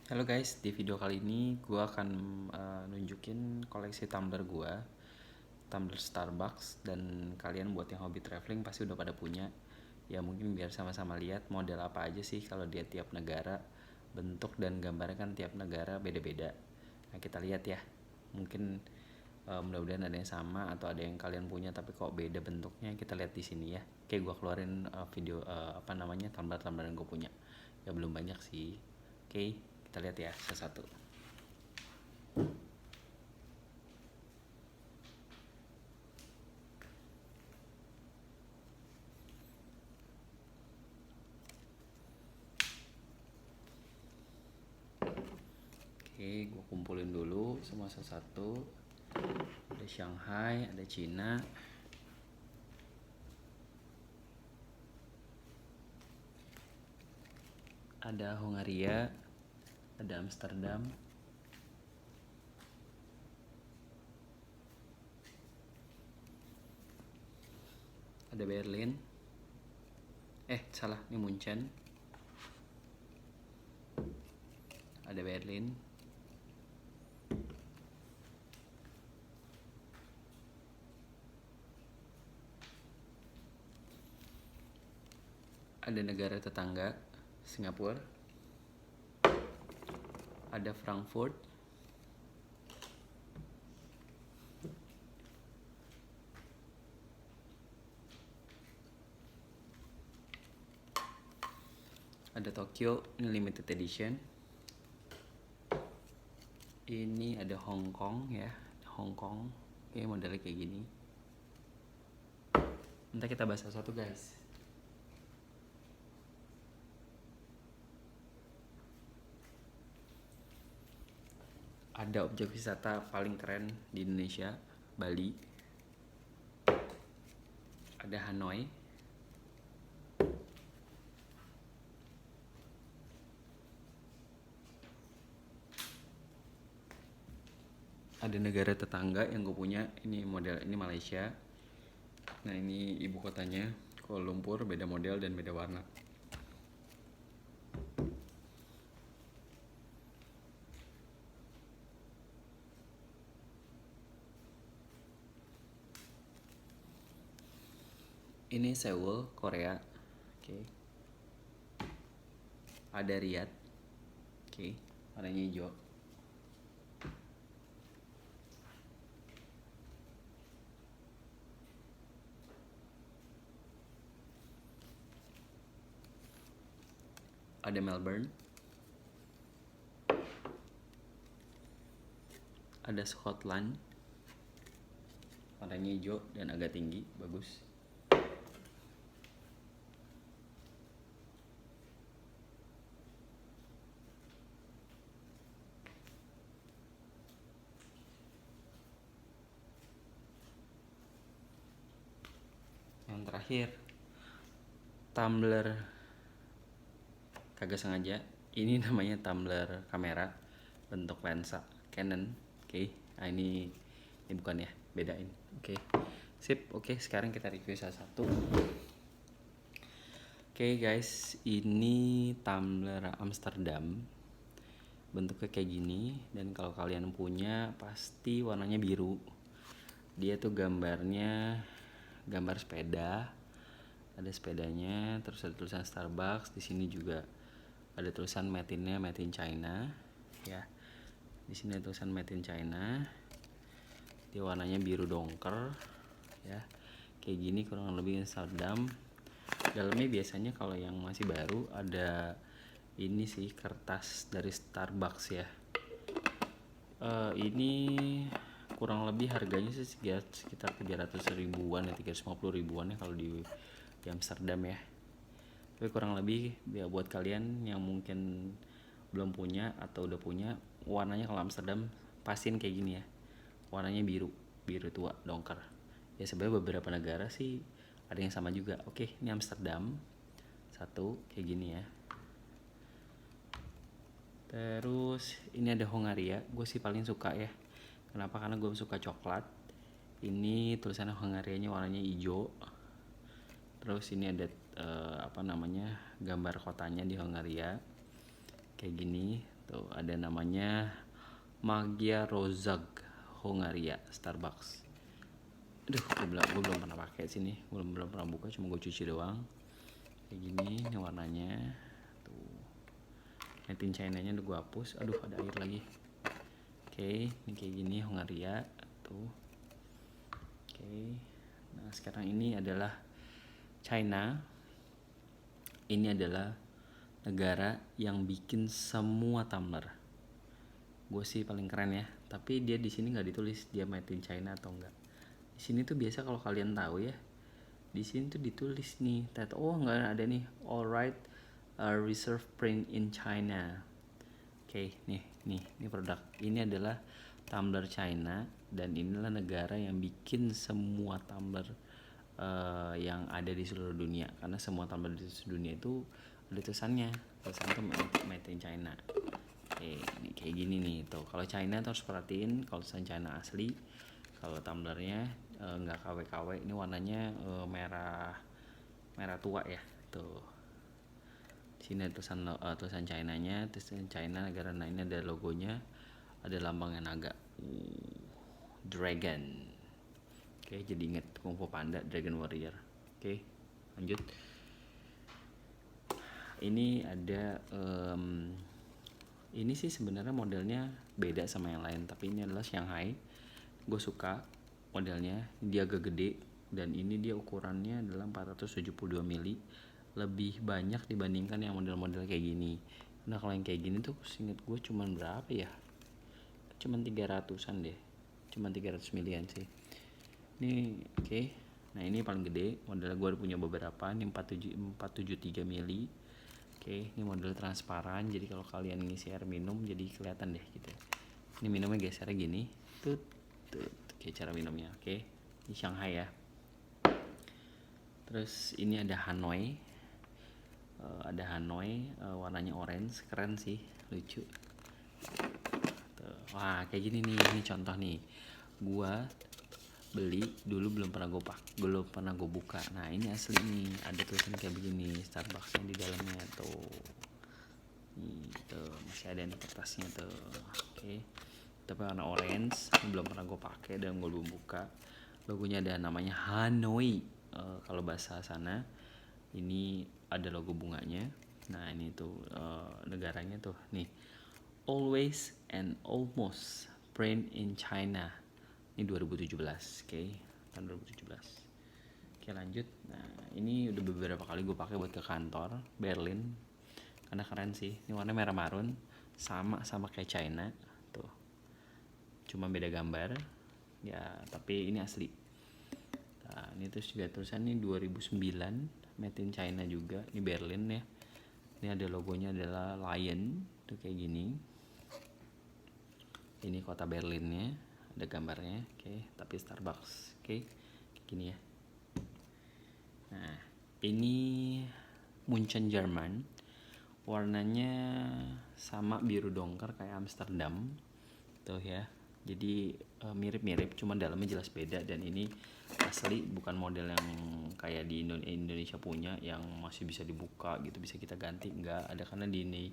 Halo guys, di video kali ini gue akan nunjukin koleksi tumbler gue, tumbler Starbucks. Dan kalian buat yang hobi traveling pasti udah pada punya. Ya mungkin biar sama-sama lihat model apa aja sih kalau dia tiap negara. Bentuk dan gambarnya kan tiap negara beda-beda. Nah kita lihat ya, mungkin mudah-mudahan ada yang sama atau ada yang kalian punya tapi kok beda bentuknya. Kita lihat di sini ya. Oke, gue keluarin video tumbler-tumbler yang gue punya. Ya belum banyak sih. Oke, kita lihat ya satu-satu. Oke, gue kumpulin dulu semua satu-satu. Ada Shanghai, ada Cina, ada Hongaria, ada Amsterdam, ada Berlin. Salah, ini Munchen. Ada Berlin. Ada negara tetangga, Singapura. Ada Frankfurt. Ada Tokyo, ini limited edition. Ini ada Hong Kong ya, Hong Kong. Oke, modelnya kayak gini. Nanti kita bahas satu-satu guys. Ada objek wisata paling keren di Indonesia, Bali. Ada Hanoi. Ada negara tetangga yang gue punya, ini model ini Malaysia. Nah ini ibu kotanya Kuala Lumpur, beda model dan beda warna. Ini Seoul, Korea. Oke. Ada Riyadh. Oke, warnanya hijau. Ada Melbourne. Ada Scotland. Warnanya hijau dan agak tinggi, bagus. Yang terakhir, tumbler kagak sengaja. Ini namanya tumbler kamera bentuk lensa Canon. Oke, nah ini bukan ya, bedain. Oke, sip. Oke, sekarang kita review satu-satu. Oke guys, ini tumbler Amsterdam. Bentuknya kayak gini, dan kalau kalian punya pasti warnanya biru. Dia tuh gambarnya gambar sepeda, ada sepedanya, terus ada tulisan Starbucks. Di sini juga ada tulisan made in China ya. Di sini ada tulisan made in China. Dia warnanya biru dongker ya, kayak gini kurang lebih Amsterdam. Dalamnya biasanya kalau yang masih baru ada ini sih, kertas dari Starbucks ya. Ini kurang lebih harganya sih sekitar 300 ribuan ya, 350 ribuan ya kalau di Amsterdam ya. Tapi kurang lebih ya buat kalian yang mungkin belum punya atau udah punya, warnanya kalau Amsterdam pastiin kayak gini ya, warnanya biru tua dongker ya. Sebenarnya beberapa negara sih ada yang sama juga. Oke, ini Amsterdam satu kayak gini ya. Terus ini ada Hongaria, gue sih paling suka ya. Kenapa? Karena gue suka coklat. Ini tulisannya Hongarianya warnanya hijau. Terus ini ada gambar kotanya di Hongaria kayak gini. Tuh ada namanya Magia Rozag Hongaria Starbucks. Aduh, gue belum pernah pakai sini, gue belum pernah buka, cuma gue cuci doang. Kayak gini, ini warnanya. Tuh, Made in China-nya udah gue hapus. Aduh, ada air lagi. Oke, ini kayak gini Hongaria. Tuh. Oke. Nah, sekarang ini adalah China. Ini adalah negara yang bikin semua tumbler. Gue sih paling keren ya. Tapi dia di sini nggak ditulis dia made in China atau enggak. Di sini tuh biasa kalau kalian tahu ya, di sini tuh ditulis nih, oh nggak ada nih, alright, reserve print in China. Oke, nih produk. Ini adalah tumbler China dan inilah negara yang bikin semua tumbler yang ada di seluruh dunia. Karena semua tumbler di seluruh dunia itu ada tulisannya tuh made in China. Oke, ini kayak gini nih tuh. Kalau China tuh harus perhatiin, kalau tulisan China asli, kalau tumblernya nggak KW-KW, ini warnanya merah tua ya tuh. Sini ada tulisan China-nya, tulisan China negara. Nah, ini ada logonya, ada lambangnya naga, dragon. Oke, jadi inget Kung Fu Panda, Dragon Warrior. Oke, lanjut. Ini ada ini sih sebenarnya modelnya beda sama yang lain, tapi ini adalah Shanghai. Gue suka modelnya, dia agak gede dan ini dia ukurannya adalah 472 mili, lebih banyak dibandingkan yang model-model kayak gini. Nah, kalau yang kayak gini tuh seinget gue cuman berapa ya, cuman 300an deh, cuman 300 milian sih ini. Oke. Nah, ini paling gede modelnya, gue punya beberapa. Ini 473 mili. Oke, ini model transparan, jadi kalau kalian ngisi air minum jadi kelihatan deh gitu. Ini minumnya gesernya gini tuh kayak cara minumnya. Oke, di Shanghai ya. Terus ini ada Hanoi. Warnanya orange, keren sih, lucu. Tuh. Wah, kayak gini nih, ini contoh nih. Gua beli dulu belum pernah gue buka. Nah, ini asli nih, ada tulisan kayak begini, Starbucksnya di dalamnya tuh. Nih, tuh masih ada nih kertasnya tuh. Oke. Tapi warna orange, belum pernah gue pakai dan gue belum buka. Logonya ada namanya Hanoi. Kalau bahasa sana ini ada logo bunganya. Nah, ini tuh negaranya tuh nih, always and almost print in China. Ini 2017. Oke, tahun 2017. Oke, lanjut. Nah, ini udah beberapa kali gue pakai buat ke kantor Berlin karena keren sih. Ini warna merah marun, sama kayak China tuh, cuma beda gambar ya, tapi ini asli. Nah, ini terus juga tulisannya 2009 made in China juga. Ini Berlin ya. Ini ada logonya adalah lion tuh kayak gini. Ini kota Berlinnya, ada gambarnya. Oke, tapi Starbucks. Oke, kayak gini ya. Nah, ini Munchen Jerman. Warnanya sama biru dongker kayak Amsterdam tuh ya. Jadi mirip-mirip, cuma dalamnya jelas beda. Dan ini asli, bukan model yang kayak di Indonesia punya yang masih bisa dibuka gitu, bisa kita ganti. Enggak ada, karena di ini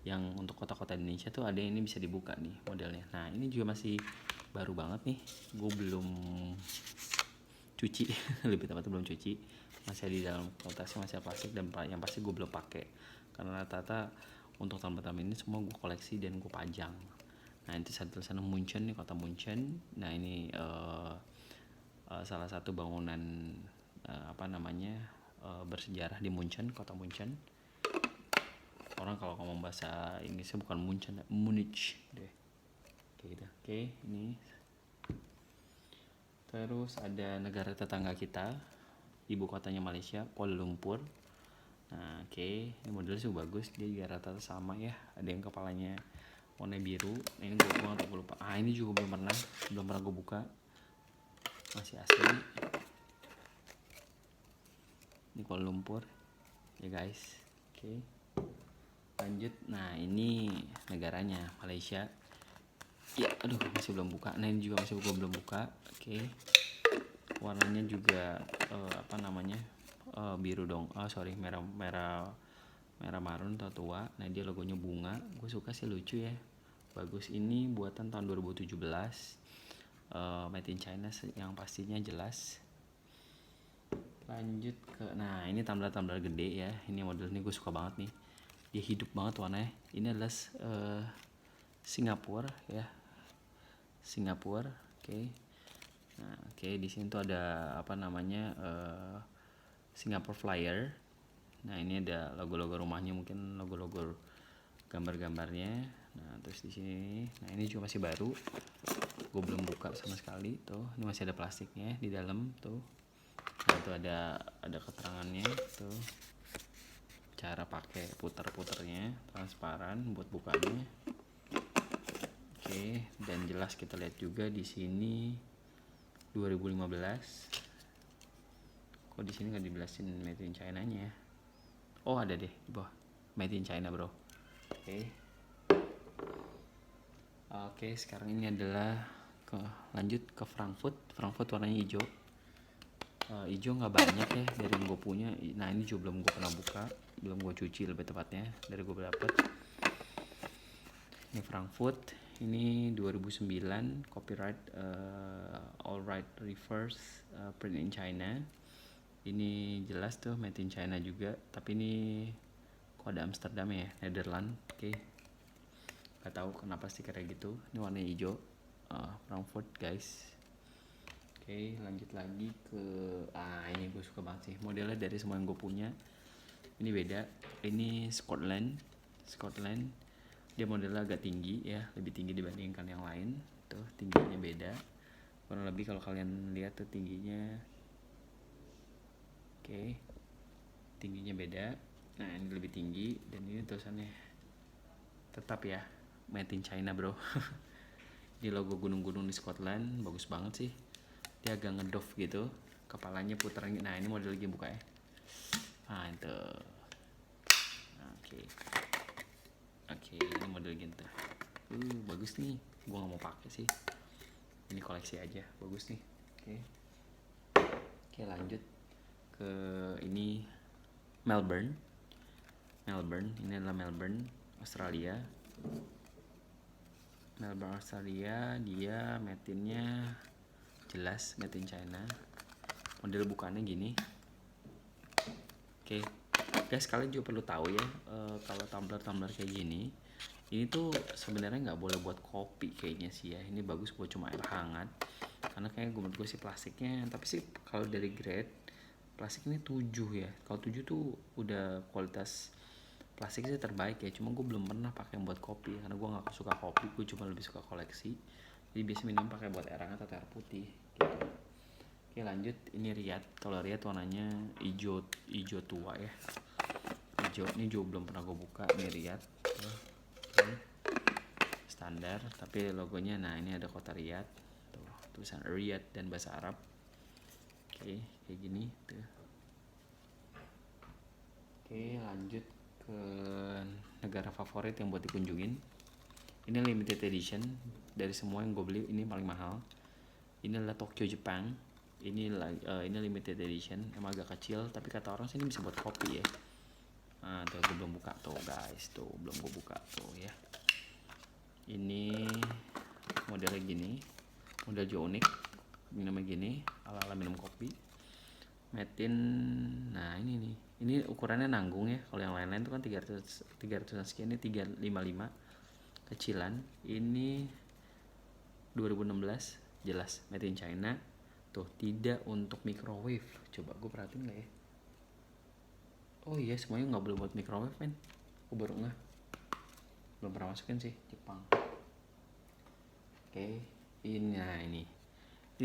yang untuk kota-kota Indonesia tuh ada yang ini bisa dibuka nih modelnya. Nah, ini juga masih baru banget nih, gue belum cuci lebih tepatnya belum cuci, masih di dalam kultasnya, masih plastik, dan yang pasti gue belum pakai karena rata-rata untuk tamu-tamu ini semua gue koleksi dan gue pajang. Nah, itu tulisan Munchen nih, kota Munchen. Nah, ini salah satu bangunan bersejarah di Munchen, kota Munchen. Orang kalau ngomong bahasa Inggrisnya bukan Munchen, Munich deh. Oke, gitu. Oke, ini. Terus ada negara tetangga kita, ibu kotanya Malaysia, Kuala Lumpur. Nah, oke, ini modelnya sih bagus, dia juga rata-rata sama ya. Ada yang kepalanya warna biru. Nah, ini gue lupa. Ini juga belum pernah gue buka. Masih asli. Ini Kuala Lumpur ya guys. Oke, lanjut. Nah, ini negaranya Malaysia ya. Aduh, masih belum buka. Nah, ini juga masih belum buka. Oke, warnanya juga biru dong. Merah merah marun atau tua. Nah dia logonya bunga, gue suka sih, lucu ya, bagus. Ini buatan tahun 2017, made in China yang pastinya jelas. Lanjut ke, nah ini tumbler gede ya, ini model ini gue suka banget nih, dia hidup banget warnanya. Ini adalah Singapura ya, Singapura. Oke. Nah oke, di sini tuh ada apa namanya, Singapore Flyer. Nah ini ada logo-logo rumahnya, mungkin logo-logo gambar-gambarnya. Nah terus di sini, nah ini juga masih baru, gue belum buka sama sekali tuh. Ini masih ada plastiknya di dalam tuh. Nah itu ada keterangannya tuh, cara pakai putar-putarnya, transparan buat bukanya. Oke, dan jelas kita lihat juga di sini 2015. Kok di sini nggak dijelasin made in China-nya? Oh ada deh di bawah, made in China bro. Oke, sekarang ini adalah lanjut ke Frankfurt. Frankfurt warnanya hijau. Hijau nggak banyak ya dari yang gue punya. Nah ini juga belum gue pernah buka, belum gue cuci lebih tepatnya dari gue dapet. Ini Frankfurt, ini 2009, copyright all right reverse, print in China. Ini jelas tuh made in China juga, tapi ini kode Amsterdam ya, Netherlands. Oke. Gak tahu kenapa stikernya gitu. Ini warna hijau, Frankfurt guys. Oke, lanjut lagi ke ini gue suka banget sih, modelnya dari semua yang gue punya ini beda. Ini Scotland. Dia modelnya agak tinggi ya, lebih tinggi dibandingkan yang lain tuh, tingginya beda kurang lebih kalau kalian lihat tuh tingginya. Oke, tingginya beda. Nah ini lebih tinggi, dan ini tulisannya tetap ya made in China bro. Ini logo gunung-gunung di Scotland, bagus banget sih. Dia agak ngedove gitu, kepalanya putar. Nah ini model lagi buka ya. Nah itu oke, ini model gitu. Bagus nih, gua nggak mau pakai sih, ini koleksi aja, bagus nih. Oke, lanjut ke ini Melbourne. Ini adalah Melbourne, Australia. Dia made-in-nya jelas made in China. Model bukannya gini. Oke. Guys, kalian juga perlu tahu ya, kalau tumbler kayak gini, ini tuh sebenarnya nggak boleh buat kopi kayaknya sih ya. Ini bagus buat cuma air hangat, karena kayak menurut gue sih plastiknya, tapi sih kalau dari grade plastik ini 7 ya. Kalau 7 tuh udah kualitas plastik sih terbaik ya. Cuma gue belum pernah pakai buat kopi, karena gue nggak suka kopi, gue cuma lebih suka koleksi. Jadi biasa minum pakai buat air hangat atau air putih gitu. Oke, lanjut. Ini Riad. Kalau Riad warnanya hijau tua ya. Hijau ini juga belum pernah gue buka. Ini Riad. Standar, tapi logonya, nah ini ada kota Riyadh tuh, tulisan Riyadh dan bahasa Arab. Oke, kayak gini tuh. Oke, lanjut ke negara favorit yang buat dikunjungin. Ini limited edition, dari semua yang gue beli ini paling mahal. Ini adalah Tokyo, Jepang. Ini limited edition, emang agak kecil, tapi kata orang sih ini bisa buat kopi ya. Nah tuh gue belum buka tuh guys, tuh belum gue buka tuh ya. Ini modelnya gini, model juga unik, minumnya gini, ala-ala minum kopi. Made in, nah ini nih, ini ukurannya nanggung ya. Kalau yang lain-lain itu kan 300 sekian, ini 355 kecilan. Ini 2016, jelas made in China. Tuh, tidak untuk microwave. Coba gue perhatiin nggak ya? Oh iya, semuanya nggak boleh buat microwave men. Gue baru nggak, belum pernah masukin sih Jepang. Oke, ini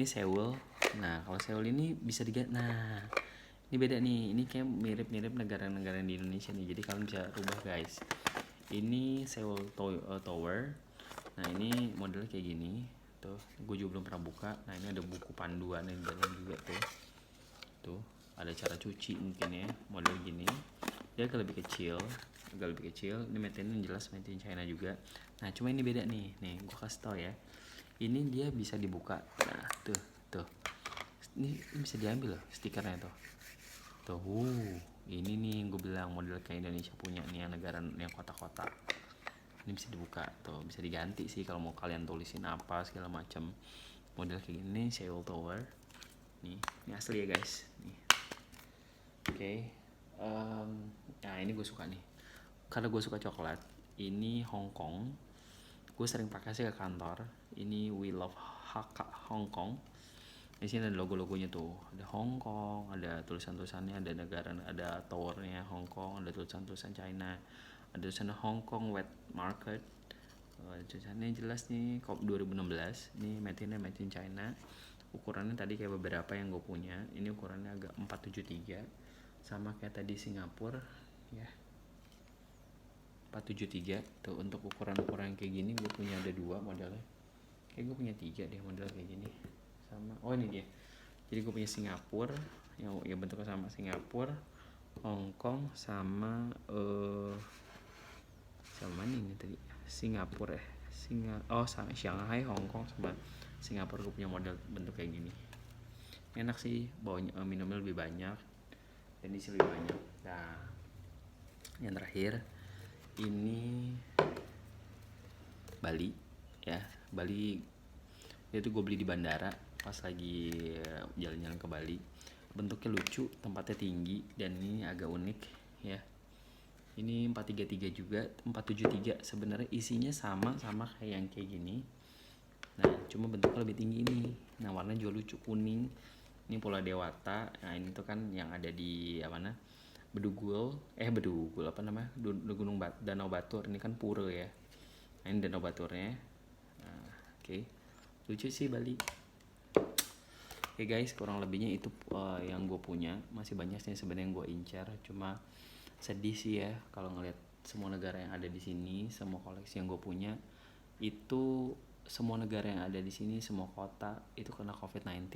Seoul. Nah kalau Seoul ini bisa diganti. Nah ini beda nih, ini kayak mirip-mirip negara-negara di Indonesia nih, jadi kalian bisa rubah guys. Ini Seoul Tower. Nah ini modelnya kayak gini tuh, gue juga belum pernah buka. Nah ini ada buku panduan yang dalam juga tuh ada cara cuci mungkin ya, model gini. Dia agak lebih kecil. Ini made-in jelas made in China juga. Nah cuma ini beda nih gue kasih tau ya, ini dia bisa dibuka. Nah tuh ini bisa diambil loh stikernya tuh ini nih yang gue bilang model kayak Indonesia punya nih, yang negara yang kotak-kotak. Ini bisa dibuka tuh, bisa diganti sih kalau mau kalian tulisin apa segala macam. Model kayak gini Seoul Tower. Nih, ini asli ya guys. Nih. Oke. Nah ini gue suka nih. Karena gue suka coklat. Ini Hong Kong. Gue sering pakai sih ke kantor. Ini We Love Hong Kong. Di sini ada logo-logonya tuh, ada Hong Kong, ada tulisan-tulisannya, ada negara, ada towernya Hong Kong, ada tulisan-tulisan China, ada tulisan Hong Kong Wet Market. Tulisannya jelas nih, COP 2016. Ini made in China. Ukurannya tadi kayak beberapa yang gue punya. Ini ukurannya agak 473, sama kayak tadi Singapura, ya. 473 tuh untuk ukuran-ukuran kayak gini gue punya ada 2 modelnya. Kayak gue punya 3 deh model kayak gini. Sama, oh ini dia. Jadi gue punya Singapura yang ya bentuknya sama Singapura, Hong Kong sama sama ini tadi Singapura sama Shanghai, Hong Kong sama Singapura. Gue punya model bentuk kayak gini. Enak sih, bawanya minumnya lebih banyak dan isi lebih banyak. Nah, yang terakhir ini Bali ya. Bali itu gue beli di bandara pas lagi jalan-jalan ke Bali. Bentuknya lucu, tempatnya tinggi, dan ini agak unik ya. Ini 433 juga, 473 sebenarnya isinya sama kayak yang kayak gini. Nah, cuma bentuknya lebih tinggi ini. Nah, warnanya juga lucu, kuning. Ini Pulau Dewata. Nah, ini tuh kan yang ada di mana? Bedugul apa namanya? Gunung Danau Batur. Ini kan pura ya. Nah, ini Danau Baturnya. Nah, oke. Lucu sih Bali. Oke guys, kurang lebihnya itu yang gue punya. Masih banyak sih sebenarnya yang gue incar. Cuma sedih sih ya kalau ngeliat semua negara yang ada di sini, semua koleksi yang gue punya itu, semua negara yang ada di sini, semua kota itu kena COVID-19,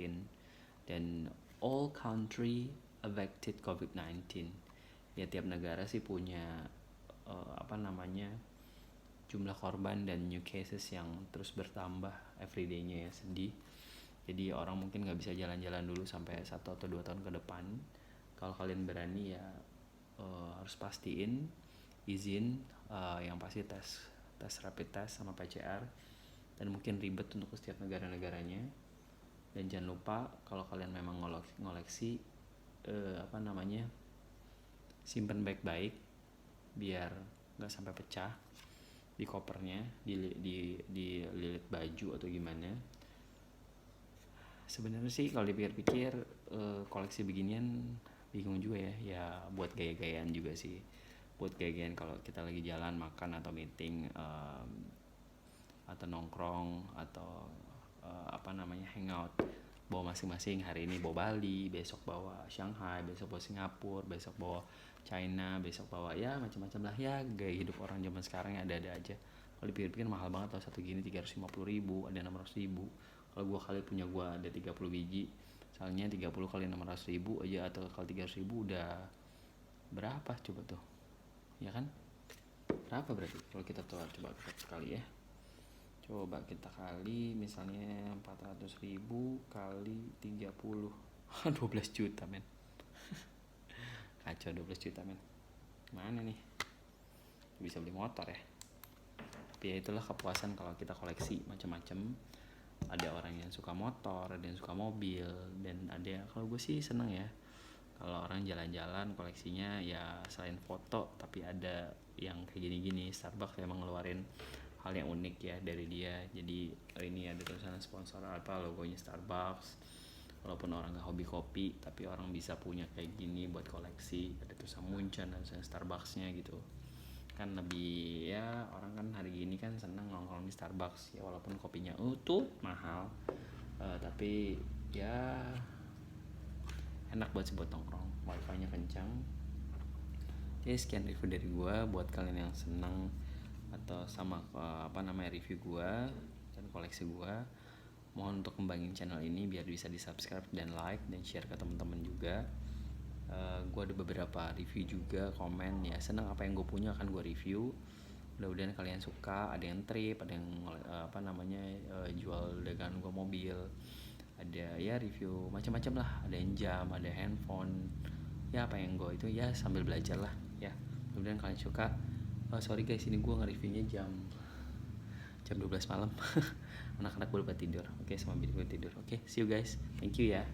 dan all country affected COVID-19. Ya tiap negara sih punya jumlah korban dan new cases yang terus bertambah everyday-nya ya, sedih. Jadi orang mungkin nggak bisa jalan-jalan dulu sampai 1 atau 2 tahun ke depan. Kalau kalian berani ya harus pastiin izin, yang pasti tes rapid test sama PCR, dan mungkin ribet untuk setiap negara-negaranya. Dan jangan lupa kalau kalian memang ngoleksi simpan baik-baik biar nggak sampai pecah di kopernya, di lilit baju atau gimana. Sebenarnya sih kalau dipikir-pikir koleksi beginian bingung juga ya buat gaya-gayaan juga sih, buat gaya-gayaan kalau kita lagi jalan makan atau meeting, atau nongkrong atau hangout, bawa masing-masing. Hari ini bawa Bali, besok bawa Shanghai, besok bawa Singapura, besok bawa China, besok bawa ya macam-macam lah ya. Gaya hidup orang zaman sekarang ya ada-ada aja. Kalau dipikir-pikir mahal banget loh, satu gini 350.000, ada 600.000. Kalau punya gua ada 30 biji, misalnya 30 kali 600.000 aja, atau kalau 300.000 udah berapa coba tuh, ya kan? Berapa berarti kalau kita coba kali ya, coba kita kali misalnya 400.000 kali 30 12 juta men. Kacau, 12 juta men, mana nih bisa beli motor ya. Tapi ya itulah kepuasan kalau kita koleksi macam-macam. Ada orang yang suka motor, ada yang suka mobil, dan ada, kalau gue sih seneng ya kalau orang jalan-jalan koleksinya ya selain foto, tapi ada yang kayak gini-gini. Starbucks emang ngeluarin hal yang unik ya dari dia. Jadi ini ada tulisan sponsor apa, logonya Starbucks. Walaupun orang gak hobi kopi, tapi orang bisa punya kayak gini buat koleksi. Ada tulisan Munchen, ada tulisan Starbucksnya gitu kan. Lebih ya, orang kan hari gini kan seneng nongkrong di Starbucks ya, walaupun kopinya tuh mahal, tapi ya enak buat nongkrong, wifi-nya kencang. Oke, sekian review dari gue. Buat kalian yang seneng atau sama review gue dan koleksi gue, mohon untuk kembangin channel ini biar bisa di subscribe dan like dan share ke teman-teman juga. Gue ada beberapa review juga, komen ya, senang apa yang gue punya akan gue review. Mudah-mudahan kalian suka. Ada yang trip, ada yang jual dagangan gue mobil, ada ya review macam-macam lah, ada yang jam, ada handphone ya apa yang gue itu ya sambil belajar lah ya. Kemudian kalian suka. Sorry guys, ini gue nge-reviewnya jam 12 malam. Anak-anak gue udah tidur. Oke, sama bini gue tidur. Oke, see you guys, thank you ya.